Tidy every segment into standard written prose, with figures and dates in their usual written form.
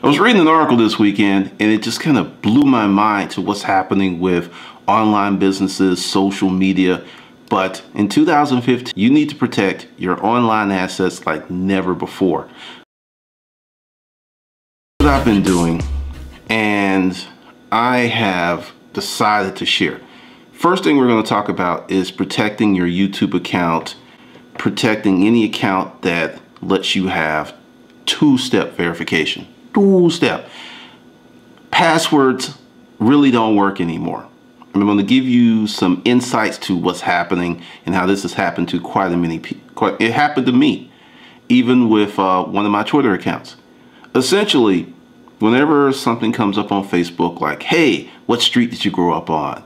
I was reading an article this weekend and it just kind of blew my mind to what's happening with online businesses, social media. But in 2015, you need to protect your online assets like never before. What I've been doing, and I have decided to share. First thing we're going to talk about is protecting your YouTube account, protecting any account that lets you have two-step verification. Two-step. Passwords really don't work anymore. I'm going to give you some insights to what's happening and how this has happened to quite a many people. It happened to me, even with one of my Twitter accounts. Essentially, whenever something comes up on Facebook like, hey, what street did you grow up on?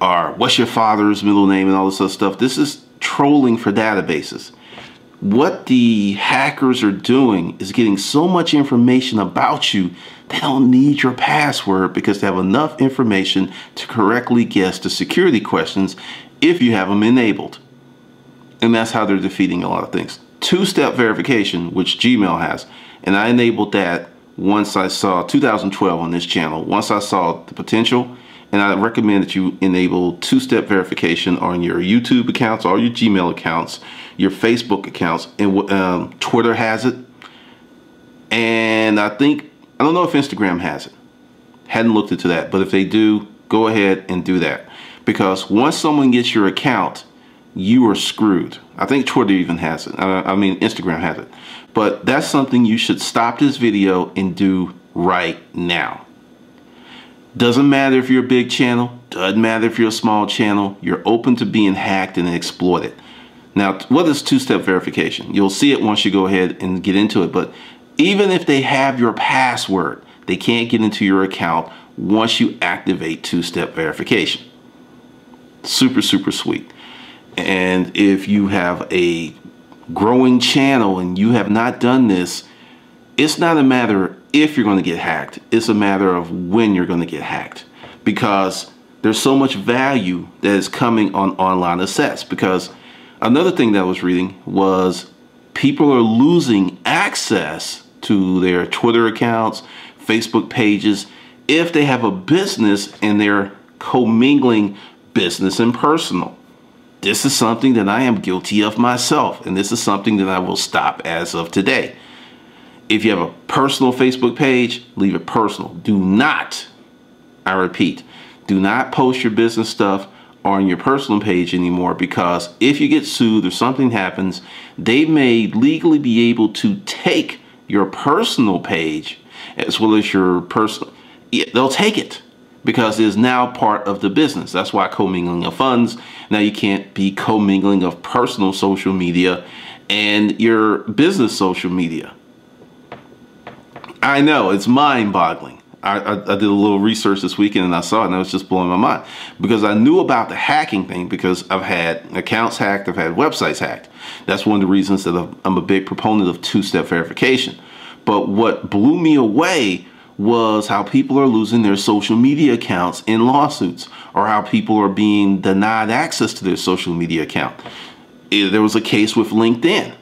Or what's your father's middle name and all this other stuff, this is trolling for databases. What the hackers are doing is getting so much information about you, they don't need your password because they have enough information to correctly guess the security questions if you have them enabled. And that's how they're defeating a lot of things. Two-step verification, which Gmail has, and I enabled that once I saw 2012 on this channel. Once I saw the potential, and I recommend that you enable two-step verification on your YouTube accounts, all your Gmail accounts, your Facebook accounts, and Twitter has it. And I don't know if Instagram has it. Hadn't looked into that, but if they do, go ahead and do that. Because once someone gets your account, you are screwed. I think Twitter even has it. I mean, Instagram has it. But that's something you should stop this video and do right now. Doesn't matter if you're a big channel, doesn't matter if you're a small channel, you're open to being hacked and exploited. Now, what is two-step verification? You'll see it once you go ahead and get into it, but even if they have your password, they can't get into your account once you activate two-step verification. Super, super sweet. And if you have a growing channel and you have not done this, it's not a matter if you're going to get hacked, it's a matter of when you're going to get hacked, because there's so much value that is coming on online assets. Because another thing that I was reading was people are losing access to their Twitter accounts, Facebook pages, if they have a business and they're commingling business and personal. This is something that I am guilty of myself, and this is something that I will stop as of today. If you have a personal Facebook page, leave it personal. Do not, I repeat, do not post your business stuff on your personal page anymore, because if you get sued or something happens, they may legally be able to take your personal page as well as your personal. They'll take it because it is now part of the business. That's why commingling of funds. Now you can't be commingling of personal social media and your business social media. I know, it's mind-boggling. I did a little research this weekend and I saw it and it was just blowing my mind, because I knew about the hacking thing because I've had accounts hacked, I've had websites hacked. That's one of the reasons that I'm a big proponent of two-step verification. But what blew me away was how people are losing their social media accounts in lawsuits, or how people are being denied access to their social media account. There was a case with LinkedIn.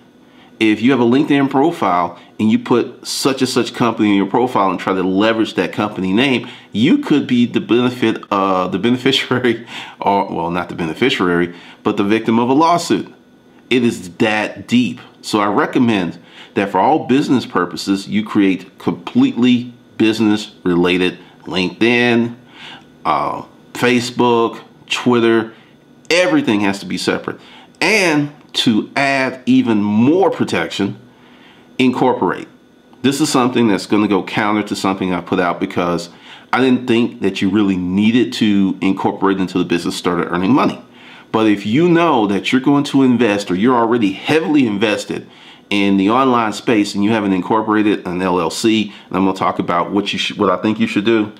If you have a LinkedIn profile and you put such and such company in your profile and try to leverage that company name, you could be the beneficiary, or, well, not the beneficiary, but the victim of a lawsuit. It is that deep. So I recommend that for all business purposes, you create completely business related LinkedIn, Facebook, Twitter, everything has to be separate. And to add even more protection, incorporate. This is something that's going to go counter to something I put out because I didn't think that you really needed to incorporate into the business started earning money. But if you know that you're going to invest, or you're already heavily invested in the online space and you haven't incorporated an LLC, and I'm going to talk about what I think you should do,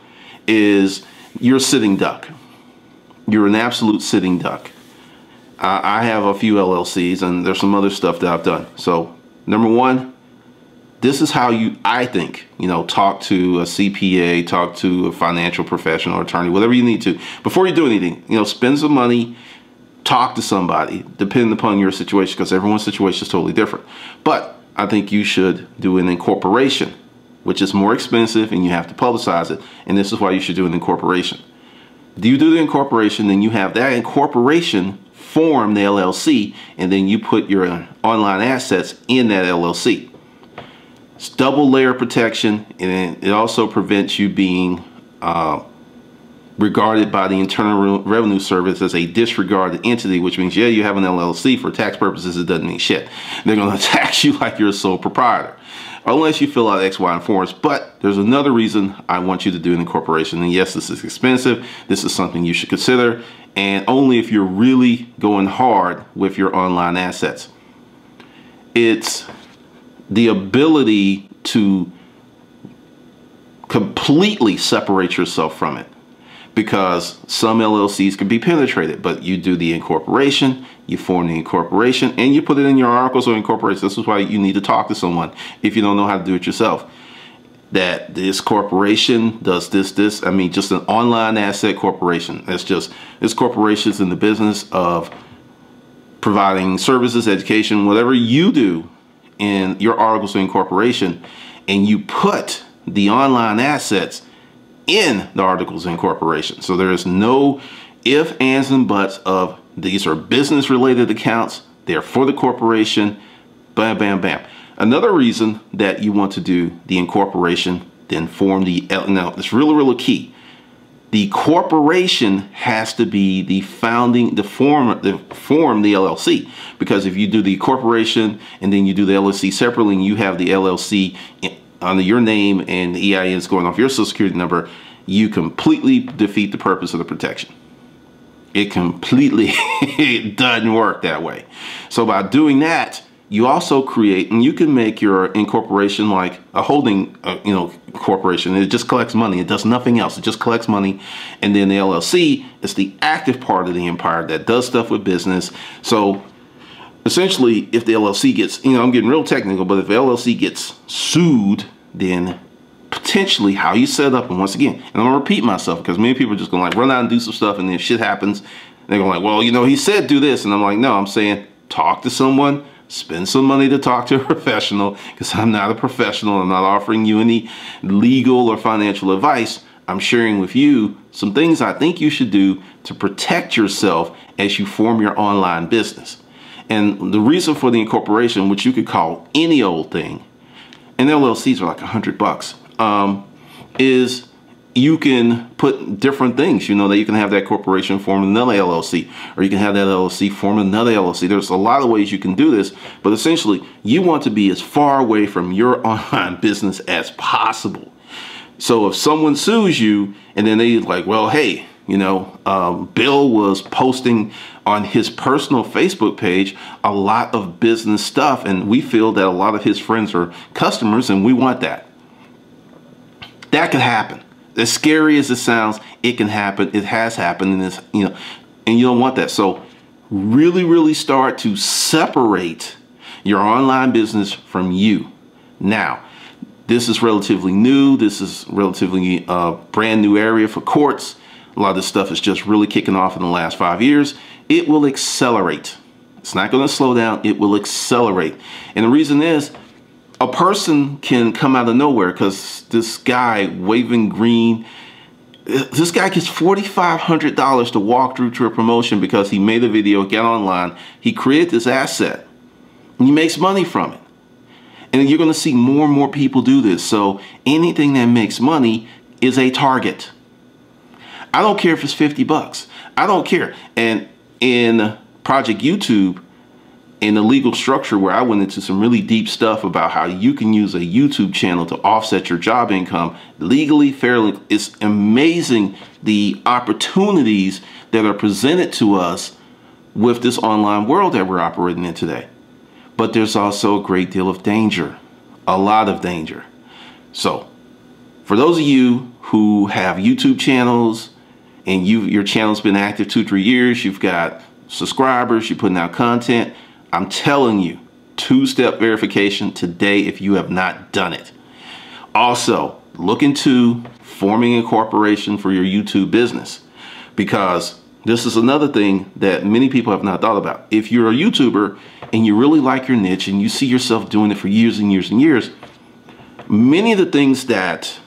is you're a sitting duck. You're an absolute sitting duck. I have a few LLCs and there's some other stuff that I've done. So number one, this is how I think, talk to a CPA, talk to a financial professional or attorney, whatever you need to. Before you do anything, spend some money, talk to somebody, depending upon your situation, because everyone's situation is totally different. But I think you should do an incorporation which is more expensive and you have to publicize it. And this is why you should do an incorporation. Do you do the incorporation, then you have that incorporation form the LLC, and then you put your online assets in that LLC. It's double layer protection, and it also prevents you being regarded by the Internal Revenue Service as a disregarded entity, which means, yeah, you have an LLC. For tax purposes, it doesn't mean shit. They're going to tax you like you're a sole proprietor, unless you fill out X, Y, and forms. But there's another reason I want you to do an incorporation. And yes, this is expensive. This is something you should consider, and only if you're really going hard with your online assets. It's the ability to completely separate yourself from it, because some LLCs can be penetrated, but you do the incorporation, you form the incorporation, and you put it in your articles of incorporation. This is why you need to talk to someone if you don't know how to do it yourself. That this corporation does this. I mean, just an online asset corporation. That's just, this corporation's in the business of providing services, education, whatever you do in your articles of incorporation, and you put the online assets in the articles of incorporation. So there is no ifs, ands, and buts of these are business related accounts. They're for the corporation. Bam, bam, bam. Another reason that you want to do the incorporation, then form the, now it's really, really key. The corporation has to be the founding, the form the LLC, because if you do the corporation and then you do the LLC separately, and you have the LLC under your name and the EIN is going off your social security number, you completely defeat the purpose of the protection. It completely it doesn't work that way. So by doing that, you also create, and you can make your incorporation like a holding, corporation. It just collects money. It does nothing else. It just collects money. And then the LLC is the active part of the empire that does stuff with business. So essentially, if the LLC gets, I'm getting real technical, but if the LLC gets sued, then potentially how you set up, and once again, and I'm gonna repeat myself because many people are just gonna like run out and do some stuff, and then shit happens, they're gonna like, well, he said do this, and I'm like, no, I'm saying talk to someone, spend some money to talk to a professional, because I'm not a professional. I'm not offering you any legal or financial advice. I'm sharing with you some things I think you should do to protect yourself as you form your online business. And the reason for the incorporation, which you could call any old thing, and LLCs are like $100, is you can put different things, that you can have that corporation form another LLC, or you can have that LLC form another LLC. There's a lot of ways you can do this, but essentially you want to be as far away from your online business as possible. So if someone sues you and then they like, well, hey, Bill was posting on his personal Facebook page a lot of business stuff, and we feel that a lot of his friends are customers, and we want that. That could happen. As scary as it sounds, it can happen. It has happened, and and you don't want that. So really, really start to separate your online business from you. Now, this is relatively new. This is relatively brand new area for courts. A lot of this stuff is just really kicking off in the last 5 years. It will accelerate. It's not going to slow down. It will accelerate. And the reason is, a person can come out of nowhere, because this guy waving green, this guy gets $4,500 to walk through to a promotion because he made a video, get online, he created this asset, and he makes money from it. And you're going to see more and more people do this. So anything that makes money is a target. I don't care if it's 50 bucks. I don't care. And in Project YouTube, in the legal structure, where I went into some really deep stuff about how you can use a YouTube channel to offset your job income legally, fairly, it's amazing the opportunities that are presented to us with this online world that we're operating in today. But there's also a great deal of danger, a lot of danger. So for those of you who have YouTube channels and your channel's been active 2-3 years, you've got subscribers, you're putting out content, I'm telling you, 2-step verification today if you have not done it. Also, look into forming a corporation for your YouTube business, because this is another thing that many people have not thought about. If you're a YouTuber and you really like your niche and you see yourself doing it for years and years and years, Many of the things that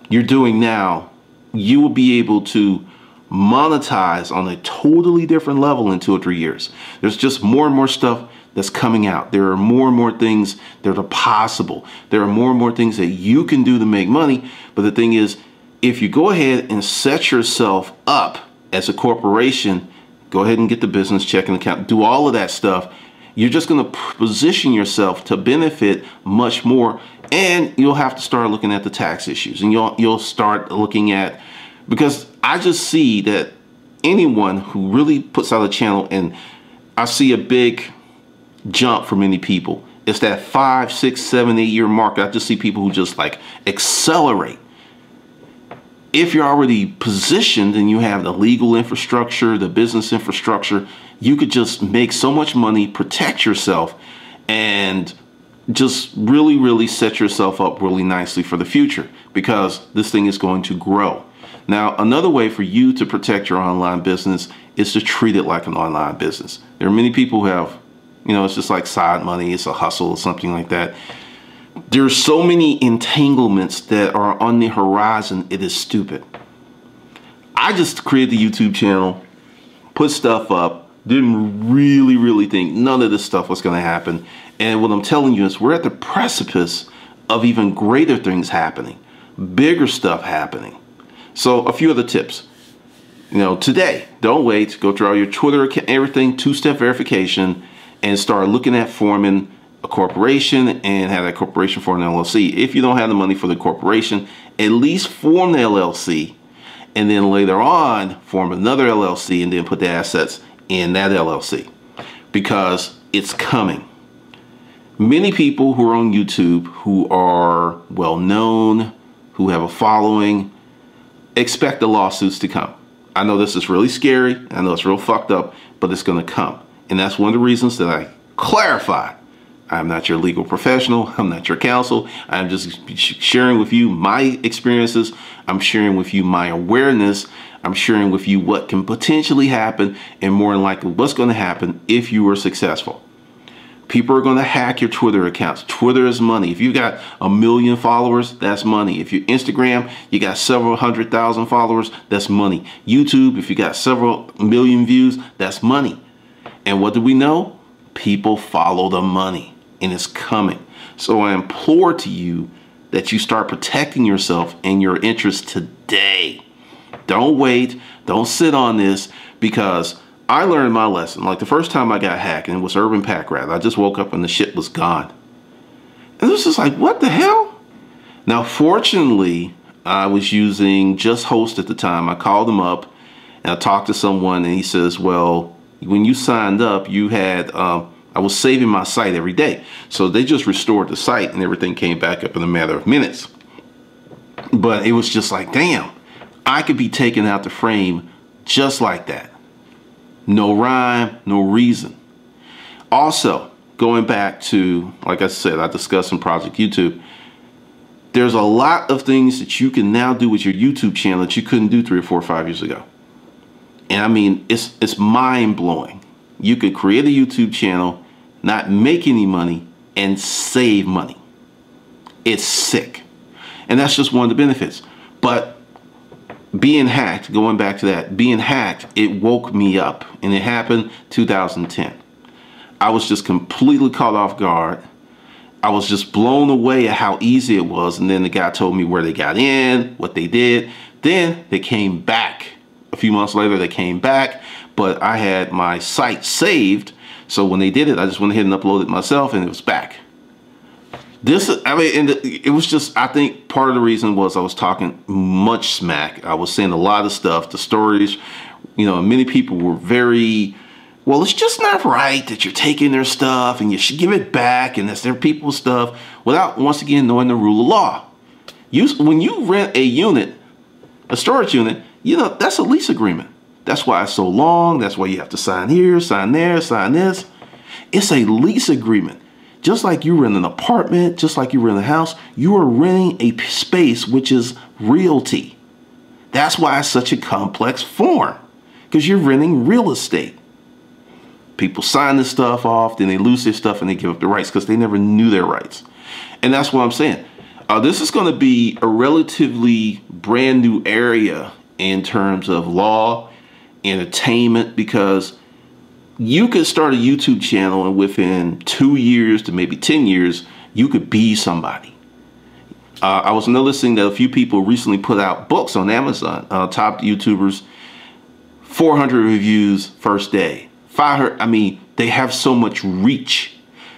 you're doing now, you will be able to monetize on a totally different level in 2 or 3 years. There's just more and more stuff that's coming out. There are more and more things that are possible. There are more and more things that you can do to make money. But the thing is, if you go ahead and set yourself up as a corporation, go ahead and get the business checking account, do all of that stuff, you're just going to position yourself to benefit much more. And you'll have to start looking at the tax issues, and you'll start looking at, because I just see that anyone who really puts out a channel, and I see a big jump for many people. It's that 5, 6, 7, 8 year mark. I just see people who just like accelerate. If you're already positioned and you have the legal infrastructure, the business infrastructure, you could just make so much money, protect yourself, and just really, really set yourself up really nicely for the future, because this thing is going to grow. Now, another way for you to protect your online business is to treat it like an online business. There are many people who have, it's just like side money, it's a hustle or something like that. There's so many entanglements that are on the horizon, it is stupid. I just created the YouTube channel, put stuff up, didn't really think none of this stuff was going to happen. And what I'm telling you is we're at the precipice of even greater things happening, bigger stuff happening. So a few other tips. Today, don't wait. Go through all your Twitter account, everything, 2-step verification, and start looking at forming a corporation and have that corporation for an LLC. If you don't have the money for the corporation, at least form the LLC, and then later on form another LLC and then put the assets in that LLC, because it's coming. Many people who are on YouTube, who are well known, who have a following, expect the lawsuits to come. I know this is really scary. I know it's real fucked up, but it's going to come. And that's one of the reasons that I clarify. I'm not your legal professional. I'm not your counsel. I'm just sharing with you my experiences. I'm sharing with you my awareness. I'm sharing with you what can potentially happen, and more than likely what's going to happen if you are successful. People are going to hack your Twitter accounts. Twitter is money. If you got 1 million followers, that's money. If you Instagram, you got several 100,000 followers, that's money. YouTube, if you got several million views, that's money. And what do we know? People follow the money, and it's coming. So I implore to you that you start protecting yourself and your interests today. Don't wait. Don't sit on this, because I learned my lesson. Like the first time I got hacked, and it was Urban Pack Rat. I just woke up and the shit was gone. And it was just like, what the hell? Now, fortunately, I was using Just Host at the time. I called him up and I talked to someone, and he says, well, when you signed up, you had, I was saving my site every day. So they just restored the site and everything came back up in a matter of minutes. But it was just like, damn, I could be taken out the frame just like that. No rhyme, no reason. Also, going back to, like I said, I discussed in Project YouTube, there's a lot of things that you can now do with your YouTube channel that you couldn't do 3 or 4 or 5 years ago. And I mean, it's mind-blowing. You could create a YouTube channel, not make any money, and save money. It's sick. And that's just one of the benefits. But being hacked, going back to that, being hacked, it woke me up. And it happened 2010. I was just completely caught off guard. I was just blown away at how easy it was. And then the guy told me where they got in, what they did. Then they came back. A few months later, they came back. But I had my site saved. So when they did it, I just went ahead and uploaded it myself, and it was back. It was just, I think part of the reason was I was talking much smack. I was saying a lot of stuff. The stories, many people were very, well, it's just not right that you're taking their stuff and you should give it back, and that's their people's stuff, without, once again, knowing the rule of law. When you rent a unit, a storage unit, that's a lease agreement. That's why it's so long. That's why you have to sign here, sign there, sign this. It's a lease agreement. Just like you rent an apartment, just like you rent a house, you are renting a space, which is realty. That's why it's such a complex form, because you're renting real estate. People sign this stuff off, then they lose their stuff and they give up their rights because they never knew their rights. And that's what I'm saying. This is going to be a relatively brand new area in terms of law, entertainment, because you could start a YouTube channel and within 2 years to maybe 10 years, you could be somebody. I was noticing that a few people recently put out books on Amazon, top YouTubers, 400 reviews first day, 500. I mean, they have so much reach.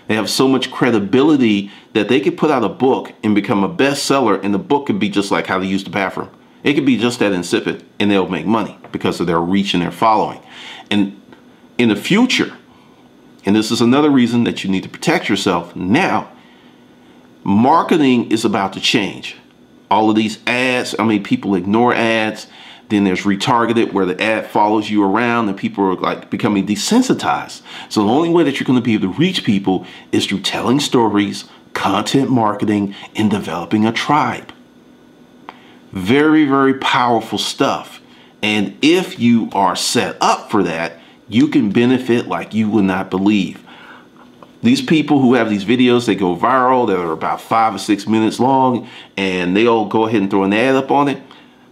They have so much credibility that they could put out a book and become a bestseller, and the book could be just like how to use the bathroom. It could be just that insipid, and they'll make money because of their reach and their following. And in the future, and this is another reason that you need to protect yourself now, marketing is about to change. All of these ads, I mean, people ignore ads. Then there's retargeted, where the ad follows you around and people are like becoming desensitized. So the only way that you're going to be able to reach people is through telling stories, content marketing, and developing a tribe. Very, very powerful stuff. And if you are set up for that, you can benefit like you would not believe. These people who have these videos, they go viral, that are about 5 or 6 minutes long, and they all go ahead and throw an ad up on it.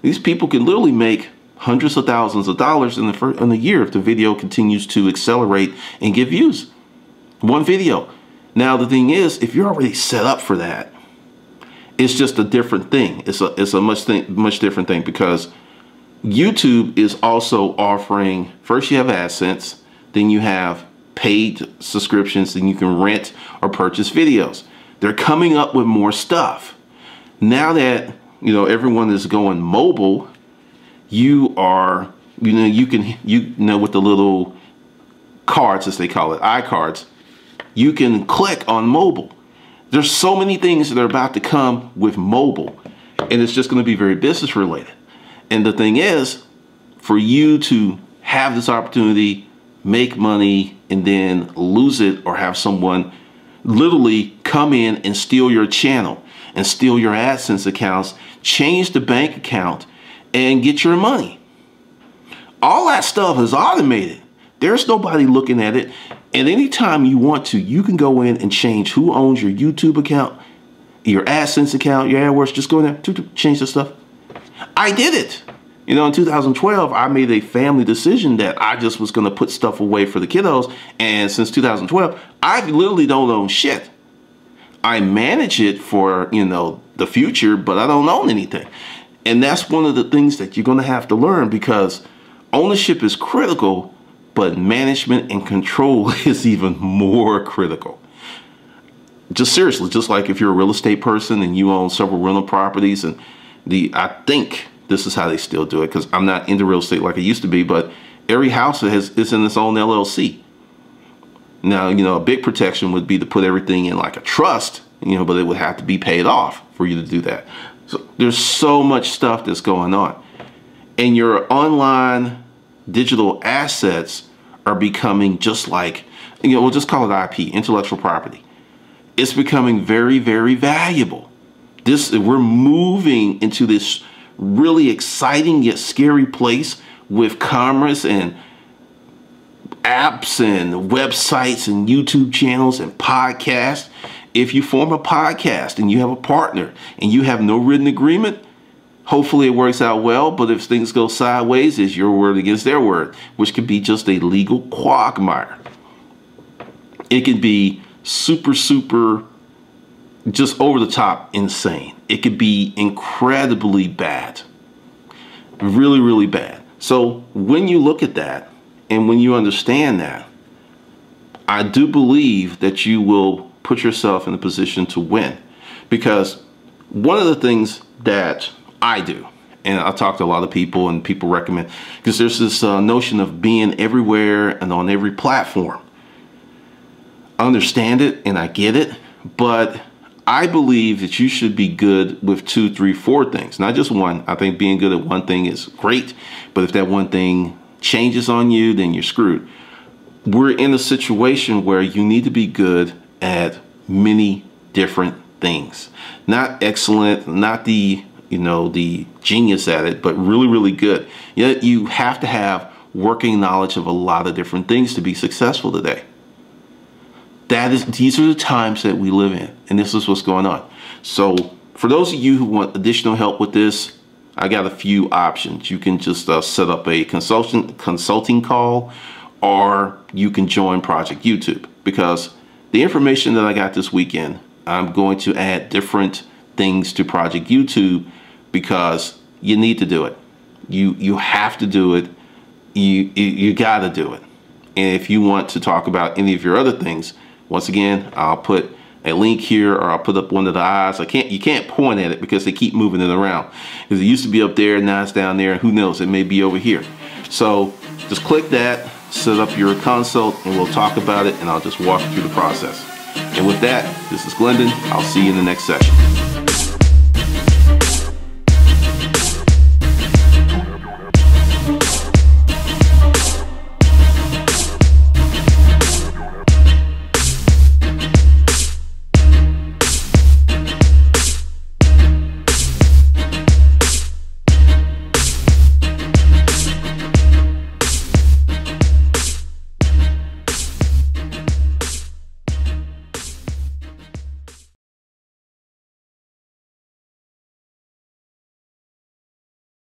These people can literally make hundreds of thousands of dollars in a year if the video continues to accelerate and get views. One video. Now the thing is, if you're already set up for that, it's just a different thing. It's a much different thing, because YouTube is also offering, first you have AdSense, then you have paid subscriptions, then you can rent or purchase videos. They're coming up with more stuff. Now that everyone is going mobile, you are, you know, with the little cards, as they call it, iCards, you can click on mobile. There's so many things that are about to come with mobile, and it's just going to be very business related. And the thing is, for you to have this opportunity, make money, and then lose it, or have someone literally come in and steal your channel and steal your AdSense accounts, change the bank account, and get your money. All that stuff is automated. There's nobody looking at it. And anytime you want to, you can go in and change who owns your YouTube account, your AdSense account, your AdWords. Just go in there, change the stuff. I did it. In 2012, I made a family decision that I just was going to put stuff away for the kiddos. And since 2012, I literally don't own shit. I manage it for, the future, but I don't own anything. And that's one of the things that you're going to have to learn, because ownership is critical, but management and control is even more critical. Just seriously, just like if you're a real estate person and you own several rental properties, and I think this is how they still do it, because I'm not into real estate like I used to be, but every house is in its own LLC. Now, a big protection would be to put everything in like a trust, but it would have to be paid off for you to do that. So there's so much stuff that's going on. And your online digital assets are becoming just like, we'll just call it IP, intellectual property. It's becoming very, very valuable. We're moving into this really exciting yet scary place with commerce and apps and websites and YouTube channels and podcasts. If you form a podcast and you have a partner and you have no written agreement, hopefully it works out well. But if things go sideways, it's your word against their word, which could be just a legal quagmire. It could be super, super, just over the top insane. It could be incredibly bad. Really, really bad. So when you look at that, and when you understand that, I do believe that you will put yourself in a position to win. Because one of the things that I do, and I talk to a lot of people, and people recommend, because there's this notion of being everywhere and on every platform. I understand it and I get it, but I believe that you should be good with 2, 3, 4 things, not just one. I think being good at one thing is great, but if that one thing changes on you, then you're screwed. We're in a situation where you need to be good at many different things. Not excellent, not the genius at it, but really, really good. Yet you have to have working knowledge of a lot of different things to be successful today. These are the times that we live in, and this is what's going on. So For those of you who want additional help with this, I got a few options. You can just set up a consulting call, or you can join Project YouTube, because the information that I got this weekend, I'm going to add different things to Project YouTube because you need to do it. You have to do it. You got to do it. And if you want to talk about any of your other things, once again, I'll put a link here, or I'll put up one of the eyes. You can't point at it because they keep moving it around. Because it used to be up there, now it's down there, and who knows, it may be over here. So just click that, set up your consult, and we'll talk about it, and I'll just walk you through the process. And with that, this is Glendon. I'll see you in the next session.